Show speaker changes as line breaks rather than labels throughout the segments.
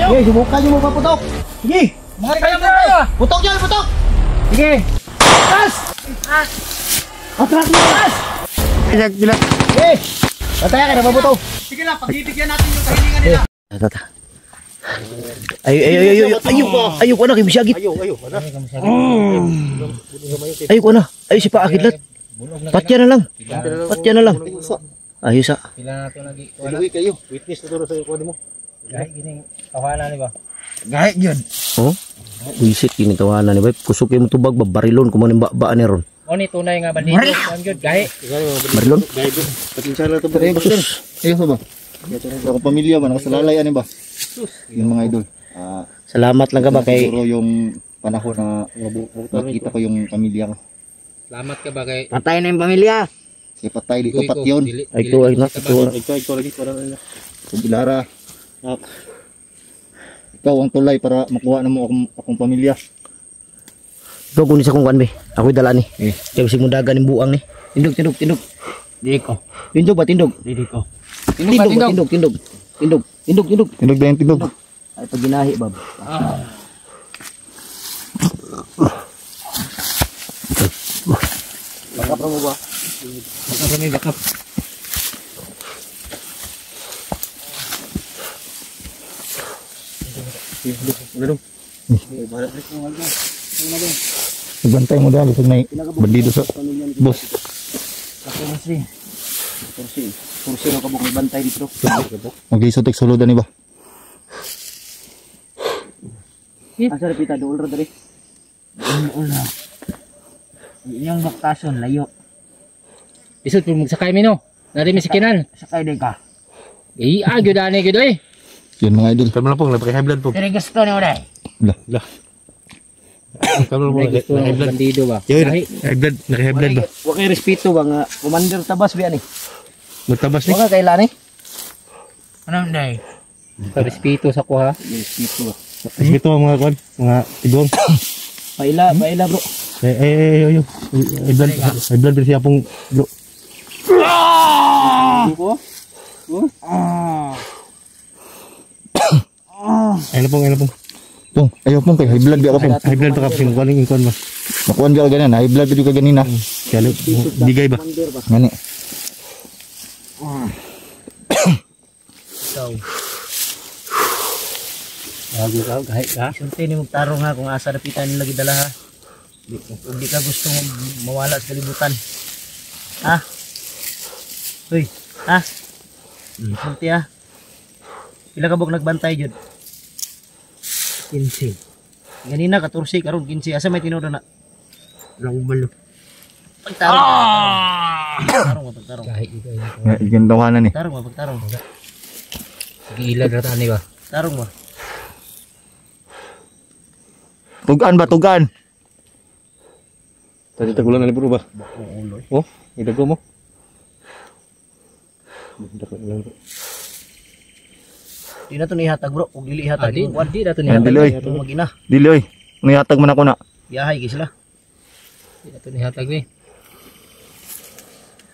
Sige, subukan nyo mo paputok. Sige.
Kayo bro.
Putok nyo, putok.
Sige.
Atras! Atras mo, atras!
Bilag.
Sige. Pataya ka na, paputok.
Sige lang, pagbibigyan natin yung kahilingan nila.
Tata. Ayo ko na, kibisyagit. Ayo ko na. Ayo si Paakidlat. Patya na lang. Ayos sa.
Pila natin lagi.
Iluwi kayo. Witness na turo sa kuha mo.
Gahi gining tawanan ni ba? Gahi gyud.
Oh. Wisit kini tawanan ni ba. Kusok mo tubag barilon kumanin ba ni ron.
Oni tunay nga bandido ang gyud gahi.
Barilon.
Gahi gyud. Patinsala to ba kayo boss? Ayo ba? Ako pamilya ba nakasalalay ani ba? Yung mga idol.
Salamat lang ka ba kay
siguro yung panahon na nakita ko yung pamilya ko.
Salamat ka ba kay
patay na yung pamilya.
Si patay di kapat yun.
Ay ko na.
Ikaw lagi para na. Bilara. Ikaw ang tulay para makuha na mo akong pamilya.
Ikaw kunin sa kong kanbe. Ako'y dala ni. Kaya bisig mo dagan yung buang ni. Tindog.
Dili ko.
Tindog ba tindog?
Dili ko.
Tindog.
Tindog ba yung tindog?
Ay pag ginahi bab. Bakap mo ba?
Bakap.
Nagbantay mo dahil may bandido sa boss.
Ako masri. Kursi na kabuk may bantay dito.
Mag-isotek suludan ni ba?
Asa repita dool ra diri. Una. Yung baktason layo.
Isod pud magsakay mi no. Nari mi sikinan.
Sakay day ka.
Gyud ani gyud oy.
Yan mga idol.
Kamu lang po, nagpaka-high blood po.
Diri gusto ni oray.
Lah.
Kamu lang po,
Nagay
nagpaka-high blood.
bandido ba?
Yo,
Gahi.
high blood, naka-high blood ba?
Wa kay respeto ba nga commander tabas bi ani.
Magtabas ni.
Wa ka kailan ni?
Ano nday? Respeto sa ko ha.
Respeto.
Respeto ang mga kwan, mga tidwang.
Paila bro.
Yo. High blood siya pong bro.
Ko.
Ayun na pong.
Pong, ayaw pong kay high blood bi ako pong.
High blood pa ka pong kuan yung kuan ba?
Nakuan ka ganyan, high blood bi ka ganina.
Kaya bigay ba?
Ngani.
Ikaw. Lagi ka gahi ka.
Sunti ni magtarong ha kung asa dapitan nila gidala ha. Kung di ka gusto mawala sa kalibutan. Ha? Hoy, ha? Sunti ha. Pila ka bug nagbantay jud? 15. Ganina 14 karon 15. Asa may tinuod na?
Lang balo.
Pagtarong. Pagtarong.
Gahi ikaw.
Yan dawanan ni.
Pagtarong.
Gila ra tani ba?
Tarong ba?
Tugan ba tugan?
Tadi tagulan na bro ba? Oh, idago mo.
Di na to nihatag bro. Kung dili ihatag
Di
yung kwan.
na to
Yan,
nihatag.
Diloy.
Itong mag-ina.
Diloy, niyatag man ako na.
Yahay kay sila.
Di na to nihatag ni.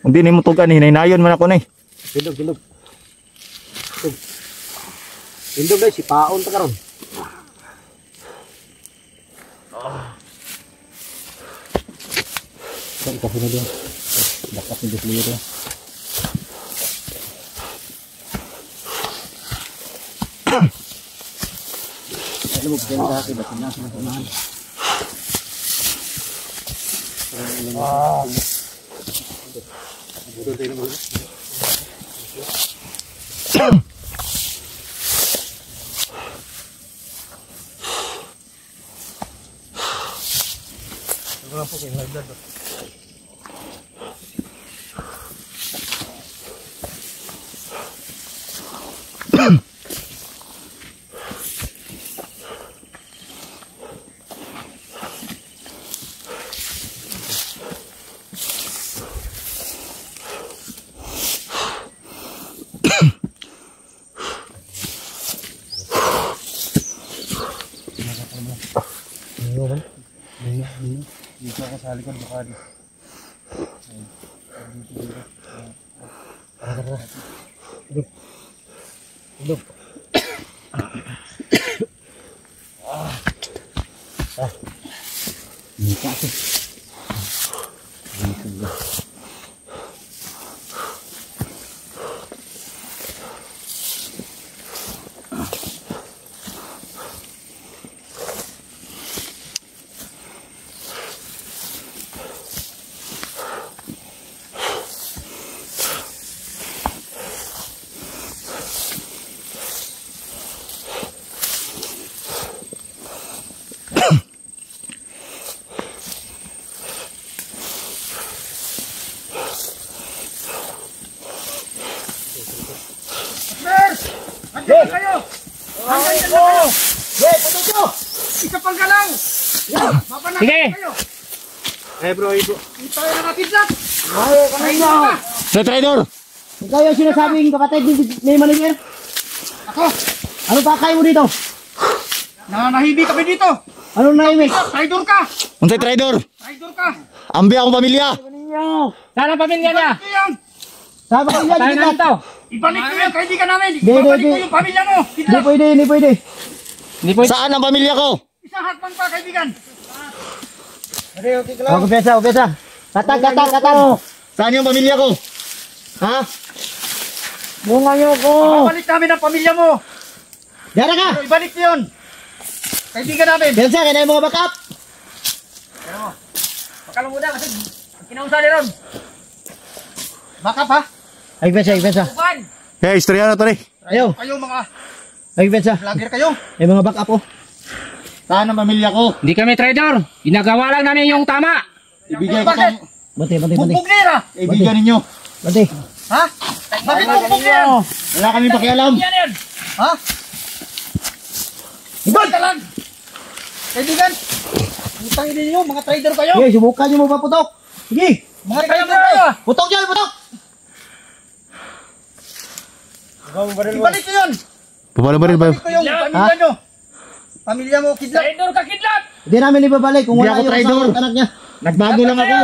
Hindi ni mo tugan, hinaynayon man ako na eh.
Tindog. Tindog dai si paon ta karon.
Saan ka sila doon? Bakas ni Desliro.
Ano mo kaya sa akin batin na samahan.
Dito ako sa likod baka di.
Duduk.
Sige!
Sa traidor!
Ikaw yung sinasabing kapatid ni Manager?
Ako!
Ano pa kayo mo dito?
Nahimik kami dito!
Anong naimik?
Traidor ka!
Unsay traidor?
Traidor ka!
Ambi akong pamilya.
Saan ang pamilya niya?
Ibalik ko yan!
Sabi ko yan,
Patayin namin to.
Ibalik ko yan! Kaibigan namin!
Di,
Ibalik
di.
ko yung pamilya mo!
Hindi pwede, hindi pwede.
Hindi po.
Saan ang pamilya ko?
Isang hakbang pa, kaibigan!
O, kumpiyansa. Katag.
Saan yung pamilya ko? Ha?
Bunga niyo ko.
Ibalik namin ang pamilya mo!
Dara ka.
Pero ibalik ko yun! Kaibigan namin!
Kumpiyansa, kaya na yung mga backup.
Baka lang muna kasi kinausali ron! Bakap ha?
Ay, kumpiyansa.
Bukan!
Eh, istorya na to rin.
Ayaw.
Kayo mga
Ay, kumpiyansa.
vlogger kayo!
May mga backup oh.
Saan ang pamilya ko?
Hindi kami traidor. Ginagawa lang namin yung tama.
Ibigay ko
Bakit?
tong
Bante.
Bugbog nila!
kaibigan ninyo.
Bante.
Ha? Bakit bugbog nila?
Wala kami pakialam.
Yan yan! Ha? Ibang talag! Kaibigan! Utang din niyo, mga trader kayo!
Sige, subukan niyo mo pa putok. Sige.
Mga trader kayo!
Putok dyan, putok.
Ibalik ko yun!
Papala ba rin ba?
Ibalik ko yung pamilya nyo! Pamilya mo, kidlat!
Traidor ka, kidlat!
Hindi namin ibabalik kung
Hindi
wala
ako
yung
traidor.
kasama ng anak niya.
Nagbago lang ako.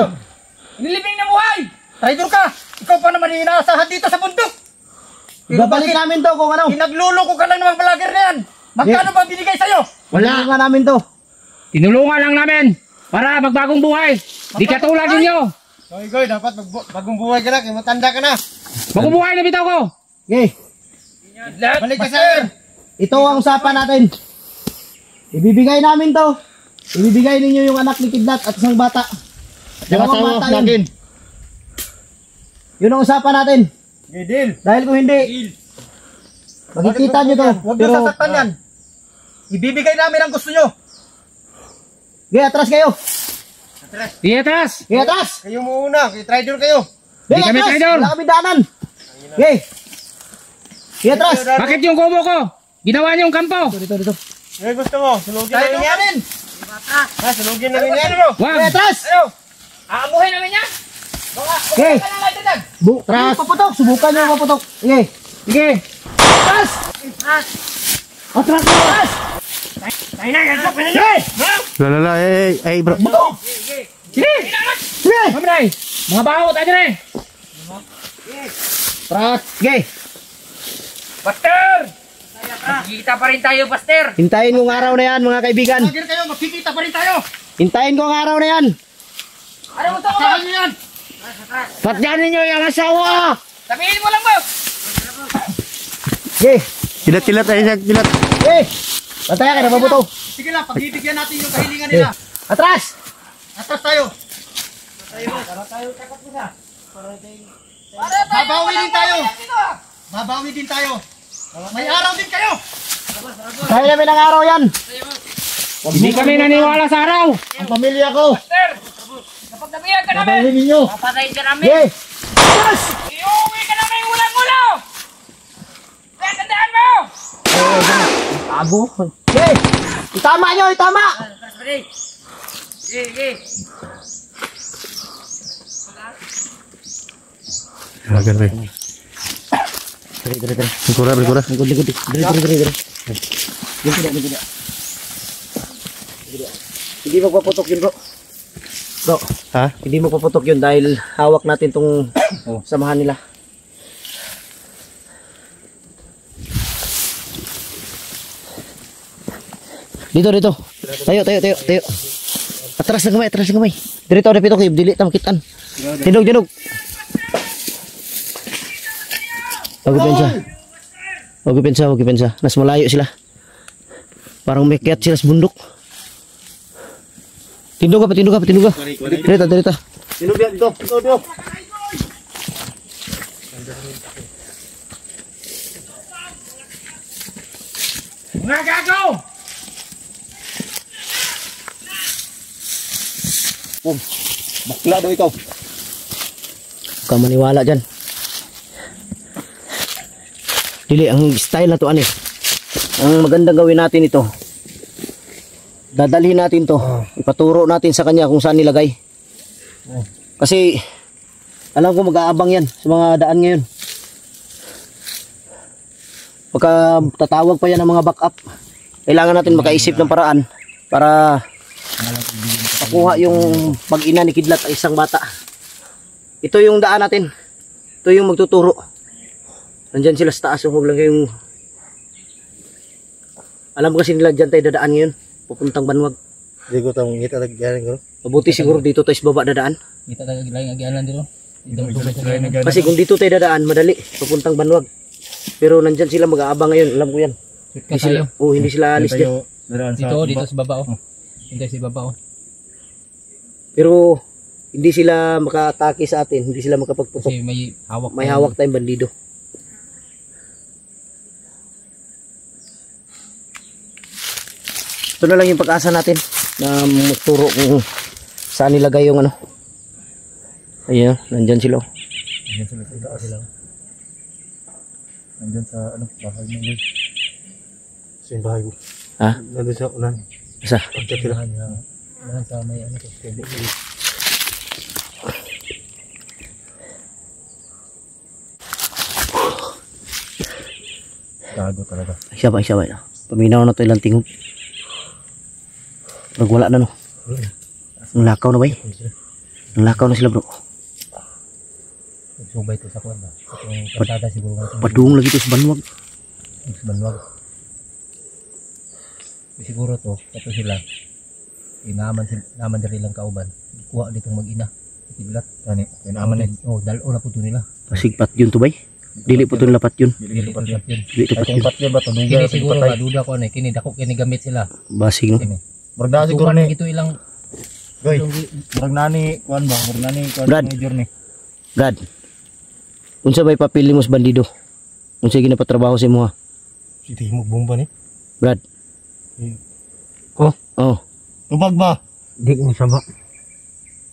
Nilibing na buhay!
Traidor ka! Ikaw pa naman inaasahan dito sa bundok! Pero
Ibabalik
bakit
namin to kung ano.
Inagluloko ka lang ng mga vlogger na yan! Magkano ba binigay sa'yo?
Wala nga namin to.
Tinulungan lang namin para magbagong buhay. Di katulad ninyo.
Goy, dapat bagong buhay ka na, kaya matanda ka na!
Bagong buhay na bitaw ko.
Okay.
Balik ka sir!
Ito ang usapan natin. Ibibigay namin to. Ibibigay ninyo yung anak ni Kidlat at isang bata.
Yung
Dalawang
asawa
bata yun.
natin.
Yun ang usapan natin.
Okay, deal!
Dahil kung hindi, makikita nyo to.
Huwag nyo
Pero,
sasaktan yan! Ibibigay namin ang gusto nyo!
okay, atras kayo.
Di atras.
Okay, atras.
Kayo muna, kay trader kayo!
Di kami
atras.
traidor.
Wala kami daanan. Okay. Okay, atras.
Bakit yung kubo ko? Ginawa niyong kampo.
Dito.
Ano gusto mo? Sunugin namin yan! Ha, sunugin namin yan!
Okay,
Wag.
atras.
Aamuhin namin yan.
Okay. Atras. Paputok. Subukan nyo paputok. Okay.
Sige.
Atras. Atras. Atras.
Lalala, bro.
Sige.
Sige.
Kami na mga baho tayo na
Atras. Okay.
Buster! Magkikita pa rin tayo, Buster.
Hintayin ko ang araw na yan, mga kaibigan.
Vlogger kayo, makikita pa rin tayo!
Hintayin ko ang araw na yan.
Ano mo ito?
Saan nyo yan?
Patyanin nyo yung asawa.
Sabihin mo lang ba?
Okay.
Kilat, kilat.
Okay. Pantaya ka na, mabuto.
Sige lang, pagbibigyan natin yung kahilingan nila.
Atras.
Atras tayo! Babawi din tayo! Babawi din tayo! May araw din kayo!
Kaya namin ang araw yan.
Hindi kami naniwala sa araw.
Ang pamilya ko.
Buster! Kapag nabiyan ka namin,
Babahin ninyo.
papatayin ka namin.
Okay. Atras.
Iuwi ka namin ulang-ulo! Kaya tandaan mo!
Bago. Okay. Itama nyo, itama.
Sige.
Lagan rin. Berkura.
Hindi magpaputok yun, bro. Bro,
Ha?
hindi magpaputok yun dahil hawak natin tong samahan nila. Dito. Tayo. Atras na gamay. Dirito na pito kayo, dili ta makitaan. Dinog. Wag pensa. Nas malayo sila. Parang mekyat sila sa bundok. Tindog ka. Dirita.
Sino biya dito? Dito.
Mga gago!
Bakla daw ikaw.
Huwag ka maniwala dyan. Dili, ang style na to ani. Ang magandang gawin natin ito. Dadalhin natin to. Ipaturo natin sa kanya kung saan nilagay. Kasi alam ko mag-aabang yan sa mga daan ngayon. Pagka tatawag pa yan ng mga backup, kailangan natin makaisip ng paraan para makuha yung mag-ina ni Kidlat ang isang bata. Ito yung daan natin. Ito yung magtuturo. Nandyan sila sa taas. Huwag lang kayong... Alam kasi nila dyan tayo dadaan ngayon. Pupuntang Banwag.
Hindi ko tawang ngita nagyaring ko.
Mabuti siguro dito tayo sa baba dadaan.
Kita tayo lang agianan dito.
Kasi kung dito tayo dadaan, madali. Pupuntang Banwag. Pero nandyan sila mag-aabang ngayon. Alam ko yan. Hindi sila alis dyan.
Dito sa baba oh. Hindi sa baba oh.
Pero hindi sila maka-atake sa atin. Hindi sila makapagputok.
Kasi may hawak.
May hawak tayong bandido. Ito na lang yung pag-asa natin na magturo kung saan nilagay yung ano. Ayan, nandyan sila.
Nandyan sa bahay mo guys. Sa yung bahay mo.
Ha?
Nandun sa unan.
Isa.
Pagkatirahan niya.
Yan sa may ano ko.
Gago talaga.
Siya ba? Paminaw na ito ilang tingog. Pag wala na no. Ang lakaw na ba eh? Ang lakaw na sila bro.
Subay to sa kuwan ba? Itong kasada siguro.
Padung lagi ito sa Banwag.
Sa Banwag. Siguro to, ito sila. Naman dari lang kauban. Kuha ditong mag-ina. Kidlat.
Kani, naman eh.
Oh, dalo na po to nila.
Pasigpat yun to ba eh? Dili po ito lapat yun.
Dili to yun.
Dili ito pat
Itong
yun.
patya ba ito?
Kini siguro ba, duda ko ano eh. Kini dako kini gamit sila.
Basig no.
Kini.
Murag siguro ni.
Ito ilang
Goy, murag nani kuan ba? Murag nani kuan
Brad.
ni journey.
Brad. Unsa may papili mo sa bandido? Unsa ginapatrabaho sa imo ha?
Sige mo bomba ni.
Brad.
Oh,
Oh,
tubag ba?
di ko sama.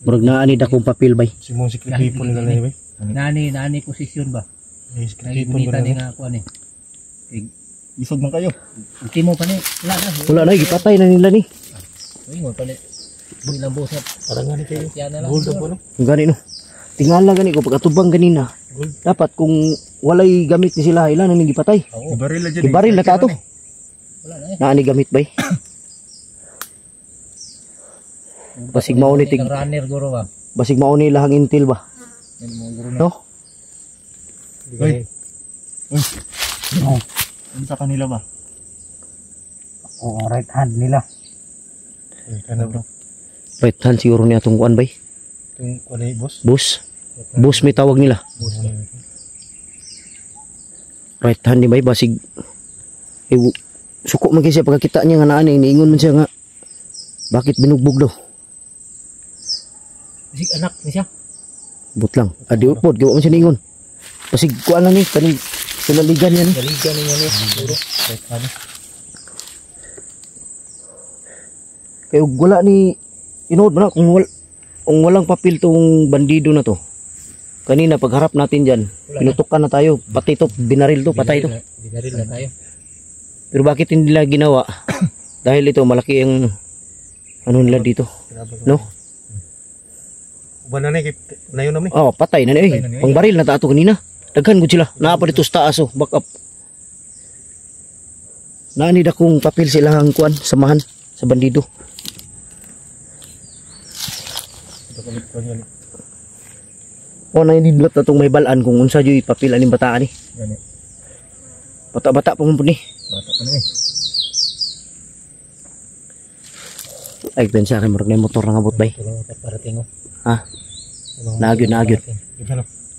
murag naa ni dakong papel bay.
Si mong secret people nila na ba?
Nani posisyon ba?
Ay, secret people
Nagigunita
nila.
ni nga kuan eh.
Isog man kayo.
Ultimo pa ni. Wala na.
Wala na, gipatay na nila ni.
Ingon pa ni. Bilang busat.
Parang nga ni kayo.
Yan na lang.
Gold po no?
Kung gani no. Tingala gani ko pagkatubang ganina. Dapat kung walay gamit ni sila, ilan ang gipatay.
Ibaril na dyan.
Ibaril na tato.
Wala na eh.
Naa ni gamit bay. Basig mao ni tig,
Ilang runner guro ba?
basig mao ni lahang intil ba. No?
Uy. Ano sa kanila ba?
Oo, right hand nila.
Ay, kana bro.
Right hand siguro ni atong kuan bay.
Itong kuan ay boss.
Boss may tawag nila. Right hand ni bay basig suko man kay siya pagkakita niya nga naa ni niingon man siya nga bakit binugbog daw.
Bisig anak ni siya.
But lang. Adi upod gawa man siya niingon. Basig kuan lang ni kaning pinaligan niya ni.
Galigan niya ni. Siguro. Right hand.
Kaya wala ni inood mo na kung walang papel tong bandido na to. Kanina pagharap natin diyan, pinutukan na tayo, pati to, binaril to, patay to.
Binaril na tayo.
Pero bakit hindi nila ginawa? Dahil ito malaki ang ano nila dito. No?
Uban na ni nayon na mi.
Oh, patay na ni. Pangbaril na ta ato kanina. Daghan gud sila. Naa pa dito sa taas oh, back up. Naani dakong papel silang kuan samahan sa bandido. O na inidlot na itong may balaan kung unsa yung papel aning bataan ni. Bata-bata pa mo po ni.
Bata pa ni.
Ay, pensa kay murag na yung motor nga abot bay.
Tulong parating oh.
Ha? Nagyod, nagyod.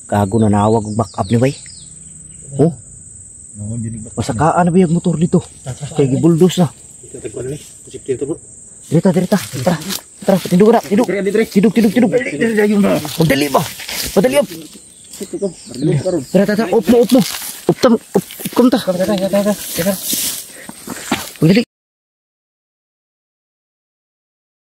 Gago na nawag og back up ni bay. Oh, masakaan na ba yung motor dito? Kay gibuldos na. Dirita, dirita. Tara, tara, patindog na, tidog. Tidog, tidog, tidog. Magdali ba? Madali up. Tara, tara, up mo, up mo. Up kam ta. Magdali.